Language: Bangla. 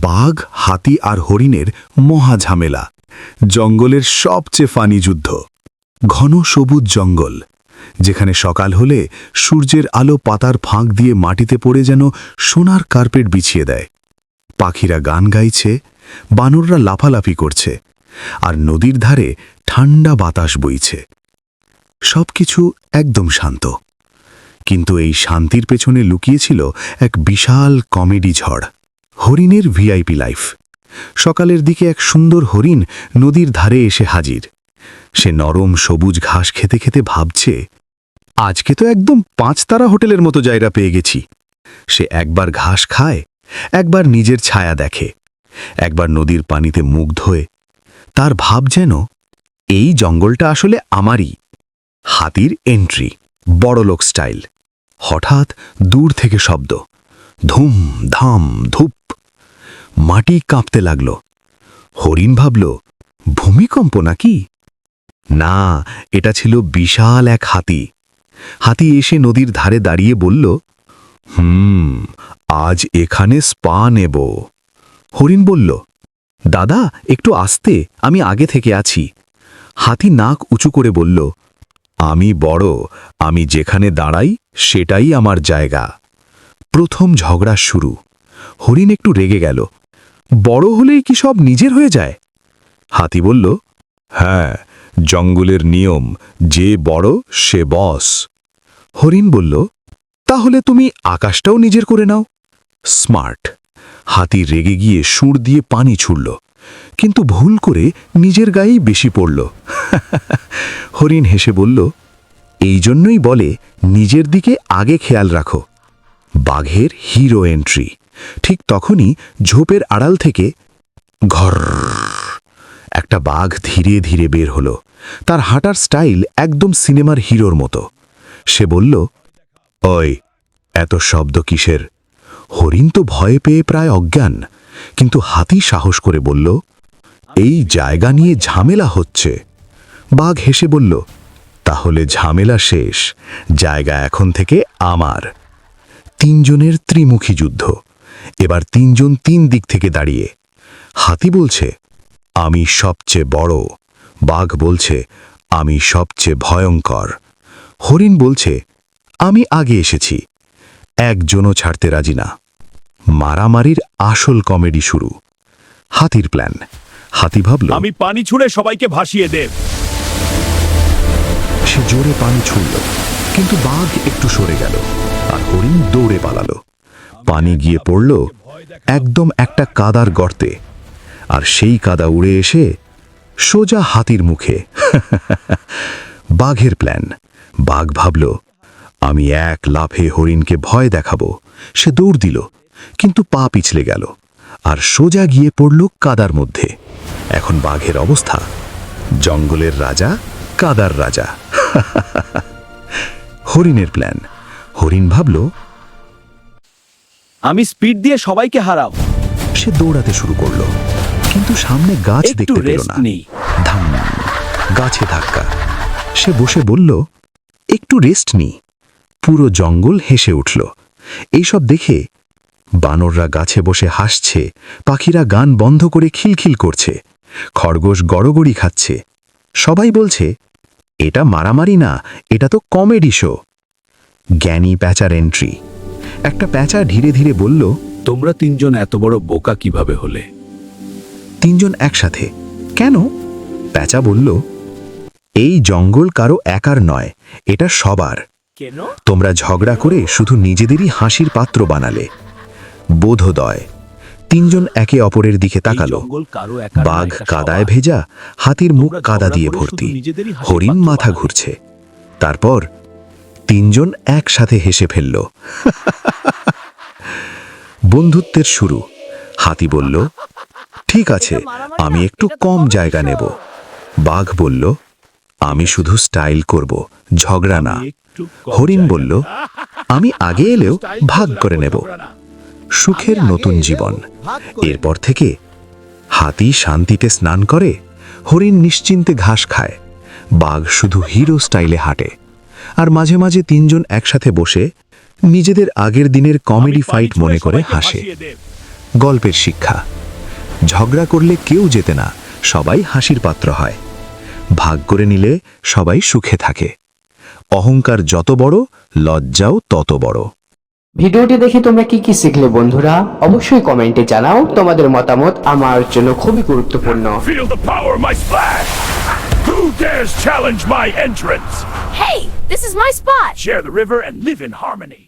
বাঘ, হাতি আর হরিণের মহা ঝামেলা। জঙ্গলের সবচেয়ে ফানি যুদ্ধ। ঘন সবুজ জঙ্গল, যেখানে সকাল হলে সূর্যের আলো পাতার ফাঁক দিয়ে মাটিতে পড়ে যেন সোনার কার্পেট বিছিয়ে দেয়। পাখিরা গান গাইছে, বানররা লাফালাফি করছে, আর নদীর ধারে ঠান্ডা বাতাস বইছে। সবকিছু একদম শান্ত, কিন্তু এই শান্তির পেছনে লুকিয়েছিল এক বিশাল কমেডি ঝড়। হরিণের ভিআইপি লাইফ। সকালের দিকে এক সুন্দর হরিণ নদীর ধারে এসে হাজির। সে নরম সবুজ ঘাস খেতে খেতে ভাবছে, আজকে তো একদম 5 তারা হোটেলের মতো জায়গা পেয়ে গেছি। সে একবার ঘাস খায়, একবার নিজের ছায়া দেখে, একবার নদীর পানিতে মুখ ধোয়। তার ভাব যেন এই জঙ্গলটা আসলে আমারই। হাতির এন্ট্রি, বড়লোক স্টাইল। হঠাৎ দূর থেকে শব্দ, ধুম ধাম ধূপ। মাটি কাঁপতে লাগল। হরিণ ভাবল, ভূমিকম্প নাকি? না, এটা ছিল বিশাল এক হাতি। হাতি এসে নদীর ধারে দাঁড়িয়ে বলল, আজ এখানে স্পা নেব। হরিণ বলল, দাদা একটু আস্তে, আমি আগে থেকে আছি। হাতি নাক উঁচু করে বলল, আমি বড়, আমি যেখানে দাঁড়াই সেটাই আমার জায়গা। প্রথম ঝগড়া শুরু। হরিণ একটু রেগে গেল, বড় হলেই কি সব নিজের হয়ে যায়? হাতি বলল, হ্যাঁ, জঙ্গলের নিয়ম, যে বড় সে বস। হরিণ বলল, তাহলে তুমি আকাশটাও নিজের করে নাও। স্মার্ট। হাতি রেগে গিয়ে সুর দিয়ে পানি ছুড়ল, কিন্তু ভুল করে নিজের গায়েই বেশি পড়ল। হরিণ হেসে বলল, এই জন্যই বলে নিজের দিকে আগে খেয়াল রাখো। বাঘের হিরো এন্ট্রি। ঠিক তখনই ঝোপের আড়াল থেকে ঘর একটা বাঘ ধীরে ধীরে বের হলো। তার হাঁটার স্টাইল একদম সিনেমার হিরোর মতো। সে বলল, ওই, এত শব্দ কিসের? হরিণ তো ভয়ে পেয়ে প্রায় অজ্ঞান, কিন্তু হাতি সাহস করে বলল, এই জায়গা নিয়ে ঝামেলা হচ্ছে। বাঘ হেসে বলল, তাহলে ঝামেলা শেষ, জায়গা এখন থেকে আমার। 3 জনের ত্রিমুখী যুদ্ধ। এবার 3 জন 3 দিক থেকে দাঁড়িয়ে। হাতি বলছে, আমি সবচেয়ে বড়। বাঘ বলছে, আমি সবচেয়ে ভয়ঙ্কর। হরিণ বলছে, আমি আগে এসেছি। একজনও ছাড়তে রাজি না। মারামারির আসল কমেডি শুরু। হাতির প্ল্যান। হাতি ভাবল, আমি পানি ছুঁড়ে সবাইকে ভাসিয়ে দেব। সে জোরে পানি ছুড়ল, কিন্তু বাঘ একটু সরে গেল, আর হরিণ দৌড়ে পালালো। পানি গিয়ে পড়ল একদম একটা কাদার গর্তে, আর সেই কাদা উড়ে এসে সোজা হাতির মুখে। বাঘের প্ল্যান। বাঘ ভাবল, আমি এক লাফে হরিণকে ভয় দেখাবো। সে দৌড় দিল, কিন্তু পা পিছলে গেল, আর সোজা গিয়ে পড়ল কাদার মধ্যে। এখন বাঘের অবস্থা, জঙ্গলের রাজা, কাদার রাজা। হরিণের প্ল্যান। হরিণ ভাবল, আমি স্পিড দিয়ে সবাইকে হারাব। সে দৌড়াতে শুরু করলো, কিন্তু সামনে গাছ একটু দেখতে পেল রেস্ট না। নেই। ধাম, গাছে ধাক্কা। সে বসে বলল, একটু রেস্ট নি। পুরো জঙ্গল হেসে উঠল। এইসব দেখে বানররা গাছে বসে হাসছে, পাখিরা গান বন্ধ করে খিলখিল করছে, খরগোশ গড়গড়ি খাচ্ছে। সবাই বলছে, এটা মারামারি না, এটা তো কমেডি শো। জ্ঞানী প্যাঁচার এন্ট্রি। একটা প্যাঁচা ধীরে ধীরে বলল, তোমরা 3 জন এত বড় বোকা কিভাবে হলে? 3 জন একসাথে, কেন? প্যাঁচা বলল, এই জঙ্গল কারো একার নয়, এটা সবার। কেন? তোমরা ঝগড়া করে শুধু নিজেদেরই হাসির পাত্র বানালে। বোধোদয়। 3 জন একে অপরের দিকে তাকালো। বাঘ কাদায় ভেজা, হাতির মুখ কাদা দিয়ে ভর্তি। হরিণ মাথা ঘুরছে। তারপর 3 জন একসাথে হেসে ফেলল। বন্ধুত্বের শুরু। হাতি বলল, ঠিক আছে, আমি একটু কম জায়গা নেব। বাঘ বলল, আমি শুধু স্টাইল করব, ঝগড়া না। হরিণ বলল, আমি আগে এলেও ভাগ করে নেব। সুখের নতুন জীবন। এরপর থেকে হাতি শান্তিতে স্নান করে, হরিণ নিশ্চিন্তে ঘাস খায়, বাঘ শুধু হিরো স্টাইলে হাঁটে, আর মাঝে মাঝে 3 জন একসাথে বসে নিজেদের আগের দিনের কমেডি ফাইট মনে করে হাসে। গল্পের শিক্ষা ঝগড়া করলে কেউ জেতে না, সবাই হাসির পাত্র হয়। ভাগ করে নিলে সবাই সুখে থাকে। অহংকার যত বড়, লজ্জাও তত বড়। ভিডিওটি দেখে তোমরা কি কি শিখলে বন্ধুরা? অবশ্যই কমেন্টে জানাও। তোমাদের মতামত আমার জন্য খুবই গুরুত্বপূর্ণ। Feel the power of my splash! Who dares challenge my entrance? Hey, this is my spot. Share the river and live in harmony.